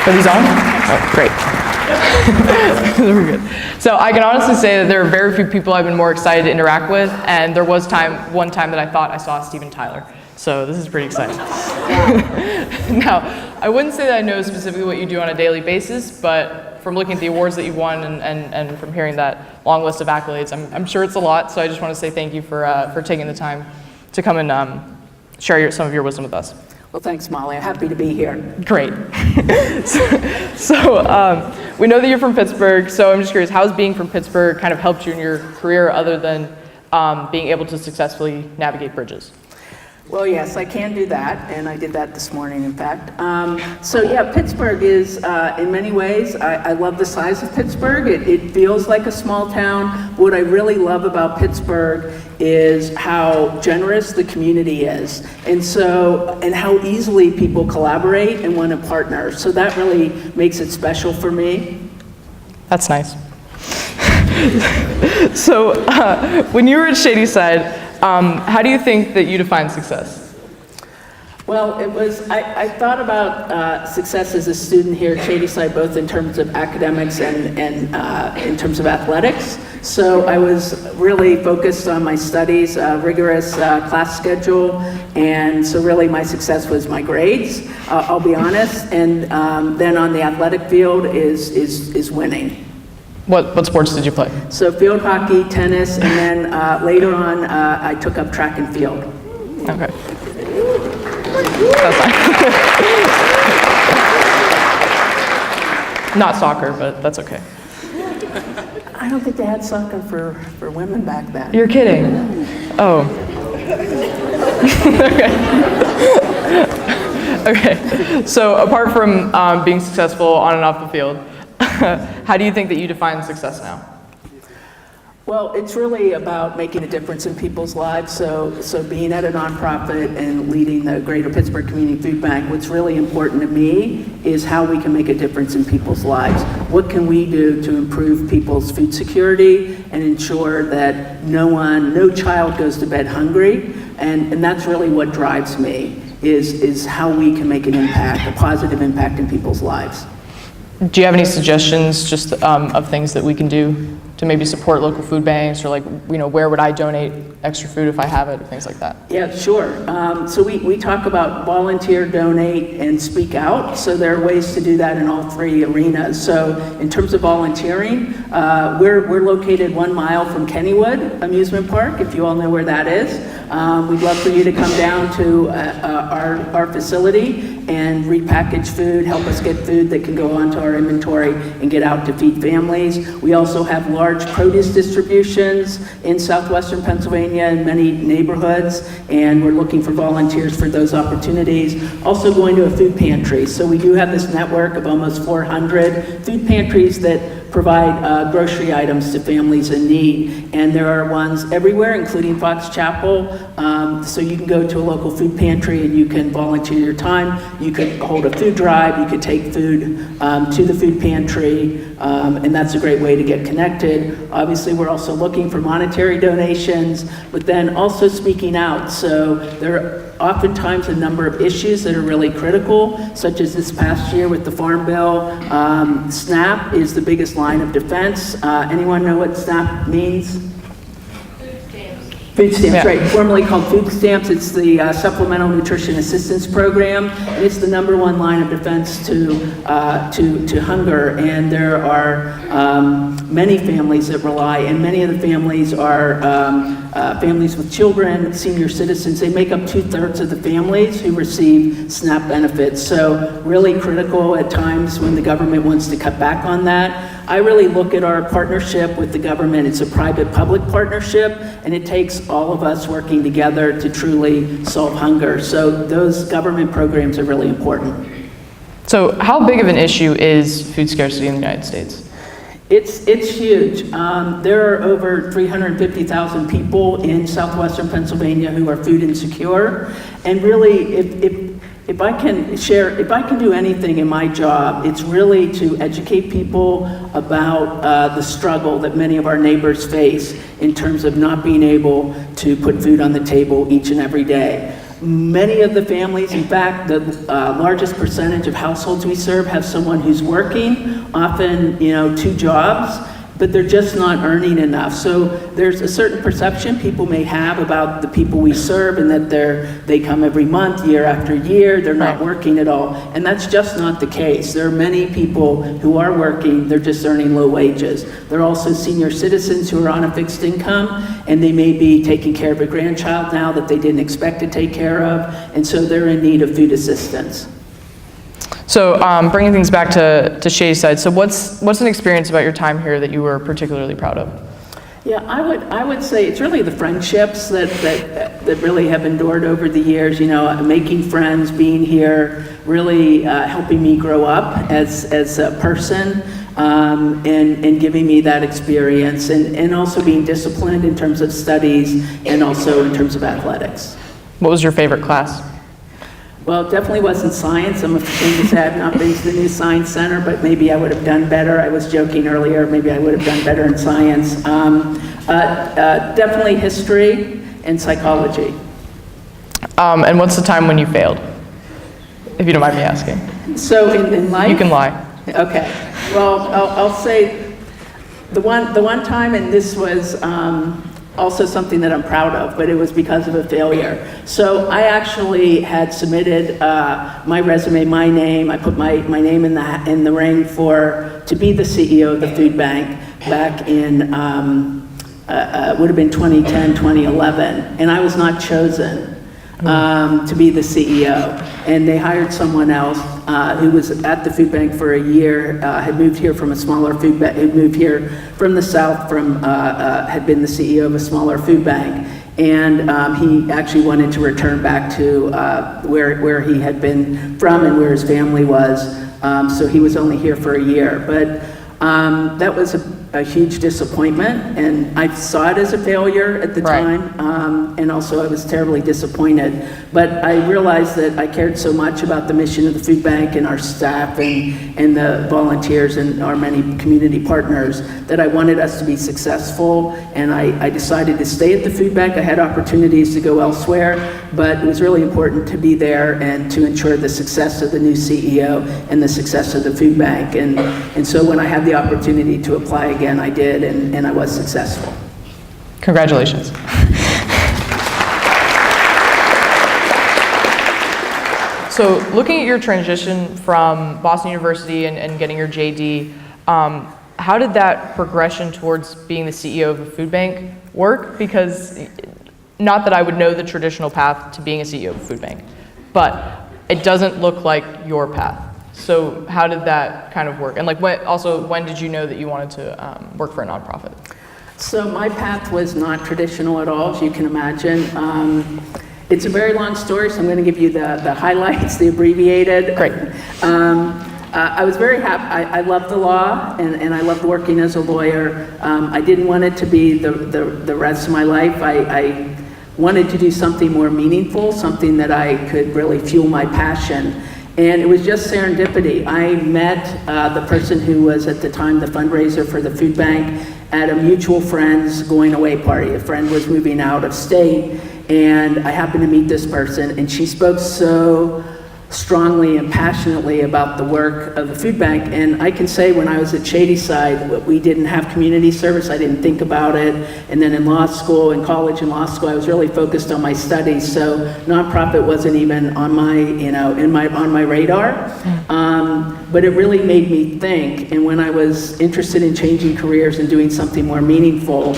Are these on? Oh, great. We're good. So I can honestly say that there are very few people I've been more excited to interact with, and there was one time that I thought I saw Steven Tyler. So this is pretty exciting. Now, I wouldn't say that I know specifically what you do on a daily basis, but from looking at the awards that you've won and from hearing that long list of accolades, I'm sure it's a lot. So I just want to say thank you for taking the time to come and share some of your wisdom with us. Well, thanks, Molly. I'm happy to be here. Great. So we know that you're from Pittsburgh, so I'm just curious, how's being from Pittsburgh kind of helped you in your career other than being able to successfully navigate bridges? Well, yes, I can do that, and I did that this morning, in fact. So yeah, Pittsburgh is, in many ways, I love the size of Pittsburgh. It feels like a small town. What I really love about Pittsburgh is how generous the community is, and how easily people collaborate and want to partner. So that really makes it special for me. That's nice. So when you were at Shady Side, how do you think that you define success? Well, I thought about success as a student here at Shady Side, both in terms of academics and in terms of athletics. So I was really focused on my studies, rigorous class schedule, and so really my success was my grades, I'll be honest, and then on the athletic field is winning. What sports did you play? So field hockey, tennis, and then later on I took up track and field. Okay. That's fine. Not soccer, but that's okay. I don't think they had soccer for women back then. You're kidding. Oh. Okay. So apart from being successful on and off the field, how do you think that you define success now? Well, it's really about making a difference in people's lives. So being at a nonprofit and leading the Greater Pittsburgh Community Food Bank, what's really important to me is how we can make a difference in people's lives. What can we do to improve people's food security and ensure that no child goes to bed hungry? And that's really what drives me, is how we can make an impact, a positive impact in people's lives. Do you have any suggestions just of things that we can do to maybe support local food banks, or like, where would I donate extra food if I have it, or things like that? Yeah, sure. So we talk about volunteer, donate, and speak out. So there are ways to do that in all three arenas. So in terms of volunteering, we're located 1 mile from Kennywood Amusement Park, if you all know where that is. We'd love for you to come down to our facility and repackage food, help us get food that can go onto our inventory and get out to feed families. We also have large produce distributions in southwestern Pennsylvania in many neighborhoods, and we're looking for volunteers for those opportunities. Also going to a food pantry. So we do have this network of almost 400 food pantries that provide grocery items to families in need. And there are ones everywhere, including Fox Chapel. So you can go to a local food pantry and you can volunteer your time. You could hold a food drive, you could take food to the food pantry, and that's a great way to get connected. Obviously, we're also looking for monetary donations, but then also speaking out. So there are oftentimes a number of issues that are really critical, such as this past year with the Farm Bill. SNAP is the biggest line of defense. Anyone know what SNAP means? Food stamps, Yeah. right, formerly called food stamps. It's the Supplemental Nutrition Assistance Program. And it's the #1 line of defense to hunger. And there are many families that rely, and many of the families are families with children, senior citizens. They make up 2/3 of the families who receive SNAP benefits. So really critical at times when the government wants to cut back on that. I really look at our partnership with the government. It's a private-public partnership, and it takes all of us working together to truly solve hunger. So those government programs are really important. So how big of an issue is food scarcity in the United States? It's huge. There are over 350,000 people in southwestern Pennsylvania who are food insecure, and really, if I can do anything in my job, it's really to educate people about the struggle that many of our neighbors face in terms of not being able to put food on the table each and every day. Many of the families, in fact, the largest percentage of households we serve have someone who's working, often, 2 jobs, but they're just not earning enough. So there's a certain perception people may have about the people we serve, and that they come every month, year after year, they're not working at all. And that's just not the case. There are many people who are working, they're just earning low wages. There are also senior citizens who are on a fixed income, and they may be taking care of a grandchild now that they didn't expect to take care of, and so they're in need of food assistance. So bringing things back to Shady Side, so what's an experience about your time here that you were particularly proud of? Yeah, I would say it's really the friendships that really have endured over the years. Making friends, being here, really helping me grow up as a person, and giving me that experience, and also being disciplined in terms of studies and also in terms of athletics. What was your favorite class? Well, it definitely wasn't science. I'm ashamed to say I've not been to the new science center, but maybe I would have done better. I was joking earlier, maybe I would have done better in science. Definitely history and psychology. And what's the time when you failed, if you don't mind me asking? So in life? You can lie. Okay. Well, I'll say the one time, and this was also something that I'm proud of, but it was because of a failure. So I actually had submitted my resume, my name. I put my name in the ring to be the CEO of the food bank back in would have been 2010, 2011, and I was not chosen to be the CEO. And they hired someone else who was at the food bank for a year, had moved here from a smaller food bank, had moved here from the South, had been the CEO of a smaller food bank. And he actually wanted to return back to where he had been from and where his family was. So he was only here for a year. But that was a huge disappointment, and I saw it as a failure at the time, and also I was terribly disappointed. But I realized that I cared so much about the mission of the food bank and our staff and the volunteers and our many community partners that I wanted us to be successful, and I decided to stay at the food bank. I had opportunities to go elsewhere, but it was really important to be there and to ensure the success of the new CEO and the success of the food bank. And so when I had the opportunity to apply again, I did, and I was successful. Congratulations. So looking at your transition from Boston University and getting your JD, how did that progression towards being the CEO of a food bank work? Because not that I would know the traditional path to being a CEO of a food bank, but it doesn't look like your path. So how did that kind of work? And when did you know that you wanted to work for a nonprofit? So my path was not traditional at all, as you can imagine. It's a very long story, so I'm going to give you the highlights, the abbreviated. Great. I was very happy. I loved the law, and I loved working as a lawyer. I didn't want it to be the rest of my life. I wanted to do something more meaningful, something that I could really fuel my passion. And it was just serendipity. I met the person who was at the time the fundraiser for the food bank at a mutual friend's going away party. A friend was moving out of state, and I happened to meet this person, and she spoke so strongly and passionately about the work of the food bank. And I can say when I was at Shady Side, we didn't have community service. I didn't think about it. And then in law school, in college and law school, I was really focused on my studies. So nonprofit wasn't even on my, on my radar. But it really made me think. And when I was interested in changing careers and doing something more meaningful,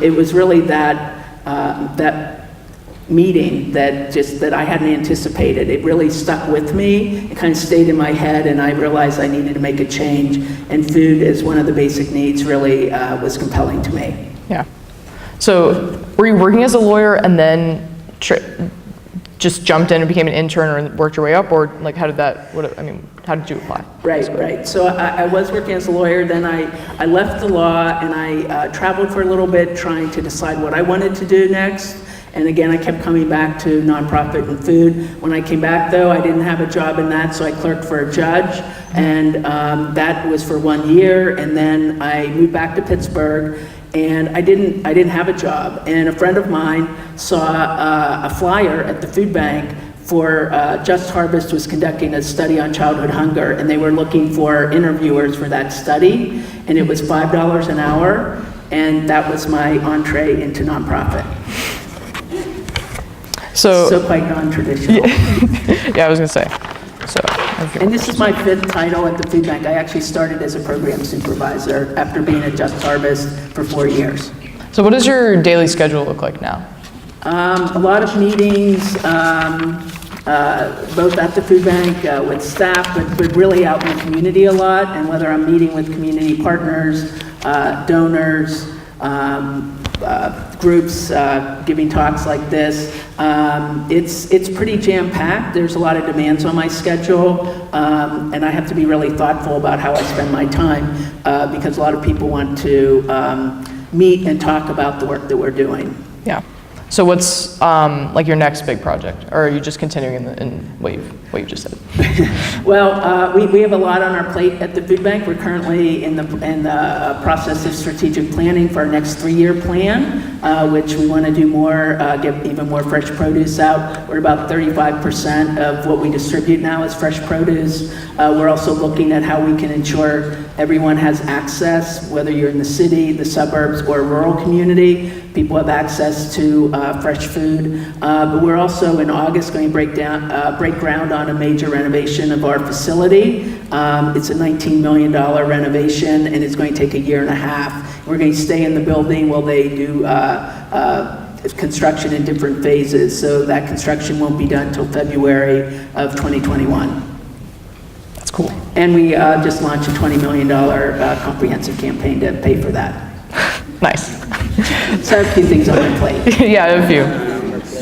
it was really that meeting that I hadn't anticipated. It really stuck with me. It kind of stayed in my head, and I realized I needed to make a change. And food as one of the basic needs really was compelling to me. Yeah. So were you working as a lawyer and then just jumped in and became an intern or worked your way up, or how did that? How did you apply? Right. So I was working as a lawyer. Then I left the law, and I traveled for a little bit, trying to decide what I wanted to do next. And again, I kept coming back to nonprofit and food. When I came back, though, I didn't have a job in that, so I clerked for a judge, and that was for 1 year. And then I moved back to Pittsburgh, and I didn't have a job. And a friend of mine saw a flyer at the food bank for Just Harvest was conducting a study on childhood hunger, and they were looking for interviewers for that study, and it was $5 an hour, and that was my entree into nonprofit. So quite non-traditional. Yeah, I was gonna say. So. And this is my 5th title at the food bank. I actually started as a program supervisor after being at Just Harvest for 4 years. So what does your daily schedule look like now? A lot of meetings, both at the food bank with staff, but really out in the community a lot. And whether I'm meeting with community partners, donors, groups, giving talks like this, it's pretty jam-packed. There's a lot of demands on my schedule, and I have to be really thoughtful about how I spend my time because a lot of people want to meet and talk about the work that we're doing. Yeah. So what's like your next big project, or are you just continuing in what you've just said? Well, we have a lot on our plate at the food bank. We're currently in the process of strategic planning for our next 3-year plan, which we want to do more, get even more fresh produce out. We're about 35% of what we distribute now is fresh produce. We're also looking at how we can ensure everyone has access, whether you're in the city, the suburbs, or a rural community. People have access to fresh food. But we're also in August going to break ground on a major renovation of our facility. It's a $19 million renovation, and it's going to take 1.5 years. We're going to stay in the building while they do construction in different phases. So that construction won't be done until February of 2021. That's cool. And we just launched a $20 million comprehensive campaign to pay for that. Nice. So I have a few things on my plate. Yeah, a few.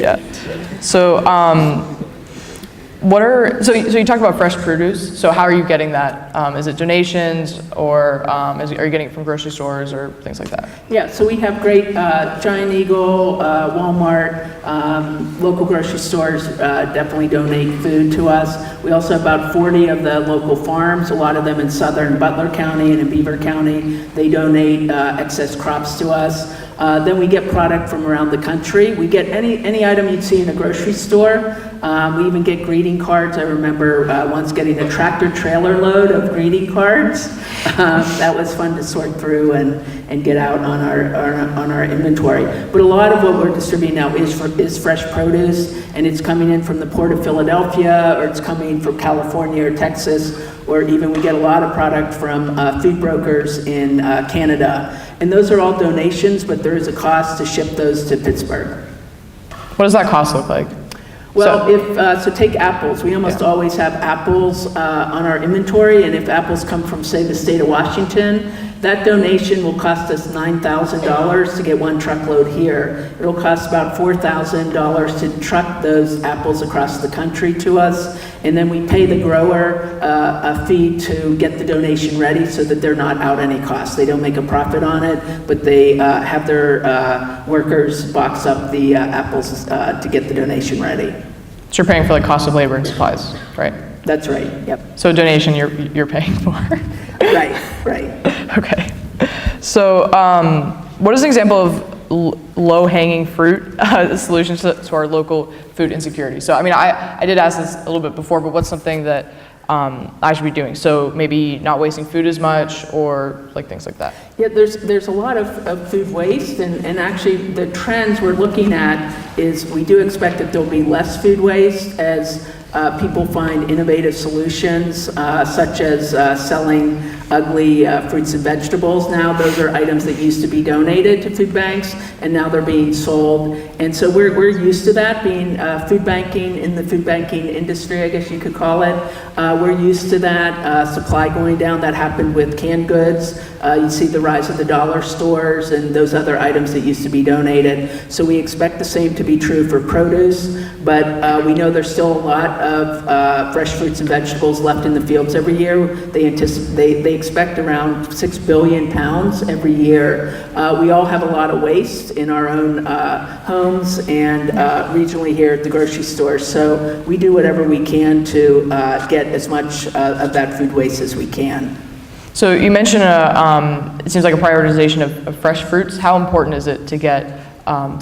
Yeah. So, so you talked about fresh produce. So how are you getting that? Is it donations, or are you getting it from grocery stores or things like that? Yeah, so we have great Giant Eagle, Walmart, local grocery stores definitely donate food to us. We also have about 40 of the local farms, a lot of them in southern Butler County and in Beaver County. They donate excess crops to us. Then we get product from around the country. We get any item you'd see in a grocery store. We even get greeting cards. I remember once getting a tractor trailer load of greeting cards. That was fun to sort through and get out on our inventory. But a lot of what we're distributing now is fresh produce, and it's coming in from the Port of Philadelphia, or it's coming from California or Texas, or even we get a lot of product from food brokers in Canada. And those are all donations, but there is a cost to ship those to Pittsburgh. What does that cost look like? Well, so take apples. We almost always have apples on our inventory, and if apples come from, say, the state of Washington, that donation will cost us $9,000 to get 1 truckload here. It'll cost about $4,000 to truck those apples across the country to us, and then we pay the grower a fee to get the donation ready so that they're not out any cost. They don't make a profit on it, but they have their workers box up the apples to get the donation ready. So you're paying for like cost of labor and supplies, right? That's right, yep. So donation you're paying for. Right. Okay. So what is an example of low-hanging fruit solutions to our local food insecurity? So I mean, I did ask this a little bit before, but what's something that I should be doing? So maybe not wasting food as much, or like things like that. Yeah, there's a lot of food waste, and actually the trends we're looking at is we do expect that there'll be less food waste as people find innovative solutions, such as selling ugly fruits and vegetables now. Those are items that used to be donated to food banks, and now they're being sold. And so we're used to that, being food banking in the food banking industry, I guess you could call it. We're used to that supply going down. That happened with canned goods. You see the rise of the dollar stores and those other items that used to be donated. So we expect the same to be true for produce, but we know there's still a lot of fresh fruits and vegetables left in the fields every year. They expect around 6 billion pounds every year. We all have a lot of waste in our own homes and regionally here at the grocery store. So we do whatever we can to get as much of that food waste as we can. So you mentioned it seems like a prioritization of fresh fruits. How important is it to get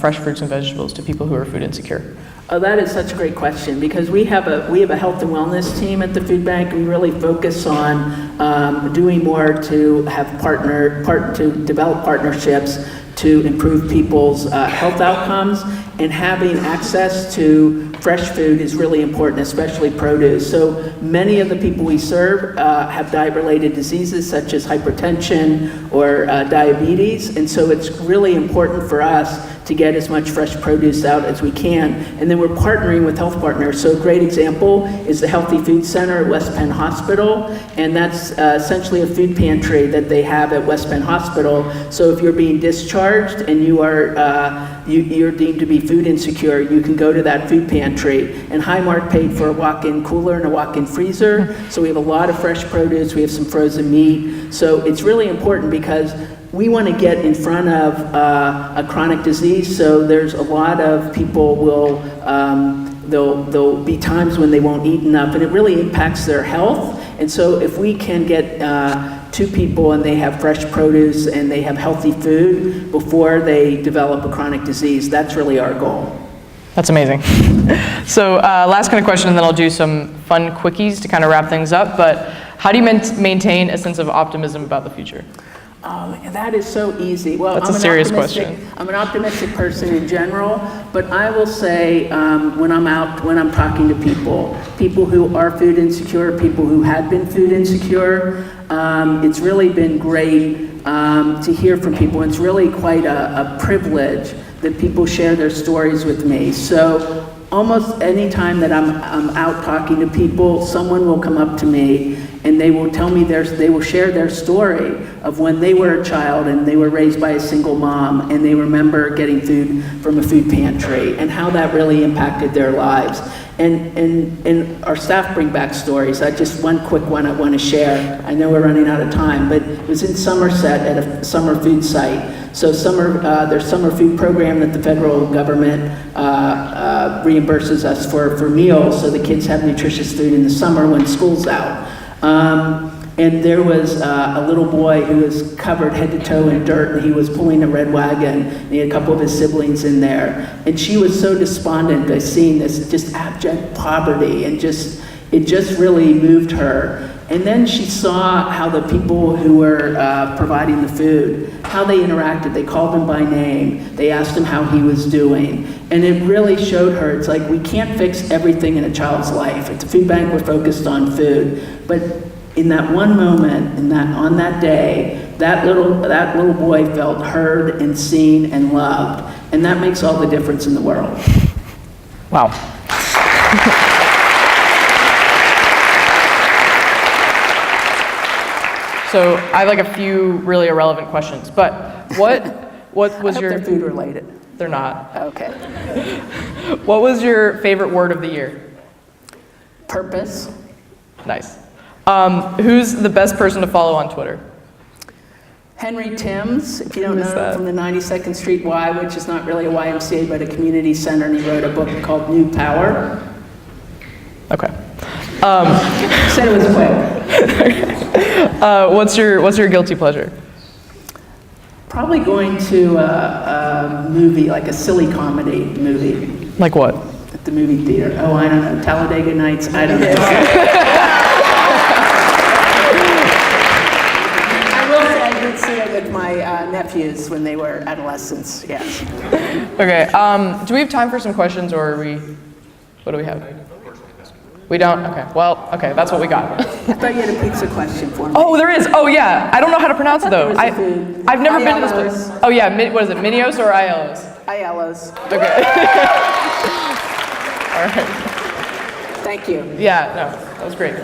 fresh fruits and vegetables to people who are food insecure? Oh, that is such a great question, because we have a health and wellness team at the food bank. We really focus on doing more to have to develop partnerships to improve people's health outcomes, and having access to fresh food is really important, especially produce. So many of the people we serve have diet-related diseases such as hypertension or diabetes, and so it's really important for us to get as much fresh produce out as we can. And then we're partnering with health partners. So a great example is the Healthy Food Center at West Penn Hospital, and that's essentially a food pantry that they have at West Penn Hospital. So if you're being discharged and you're deemed to be food insecure, you can go to that food pantry. And Highmark paid for a walk-in cooler and a walk-in freezer. So we have a lot of fresh produce, we have some frozen meat. So it's really important because we want to get in front of a chronic disease. So there's a lot of people there'll be times when they won't eat enough, and it really impacts their health. And so if we can get to people and they have fresh produce and they have healthy food before they develop a chronic disease, that's really our goal. That's amazing. So last kind of question, and then I'll do some fun quickies to kind of wrap things up. But how do you maintain a sense of optimism about the future? That is so easy. Well, That's a serious question. I'm an optimistic person in general, but I will say when I'm talking to people who are food insecure, people who had been food insecure, it's really been great to hear from people. It's really quite a privilege that people share their stories with me. So almost any time that I'm out talking to people, someone will come up to me and they will tell me they will share their story of when they were a child and they were raised by a single mom and they remember getting food from a food pantry and how that really impacted their lives. And our staff bring back stories. Just one quick one I want to share. I know we're running out of time, but it was in Somerset at a summer food site. So their summer food program that the federal government reimburses us for meals, so the kids have nutritious food in the summer when school's out. And there was a little boy who was covered head to toe in dirt, and he was pulling a red wagon, and he had a couple of his siblings in there. And she was so despondent by seeing this just abject poverty, and it just really moved her. And then she saw how the people who were providing the food, how they interacted. They called him by name. They asked him how he was doing. And it really showed her, it's like we can't fix everything in a child's life. At the food bank, we're focused on food. But in that one moment, on that day, that little boy felt heard and seen and loved. And that makes all the difference in the world. Wow. So I have like a few really irrelevant questions, but what was I hope your... they're food related. They're not. Okay. What was your favorite word of the year? Purpose. Nice. Who's the best person to follow on Twitter? Henry Timms, if you don't Who is know, that? from the 92nd Street Y, which is not really a YMCA, but a community center, and he wrote a book called New Power. Okay. Said it was quick. What's your guilty pleasure? Probably going to a movie, like a silly comedy movie Like what? at the movie theater. Oh, I don't know, Talladega Nights, I don't know. I will say I did see it with my nephews when they were adolescents, yes. Okay. Do we have time for some questions, or what do we have? We don't? Okay. Well, okay, that's what we got. I thought you had a pizza question for me. Oh, there is. Oh, yeah. I don't know how to pronounce it, though. there was a food. I've never been to this Aiello's. place. Oh, yeah. What is it, Minios or Aiello's? Aiello's. Okay. All right. Thank you. Yeah, no, that was great.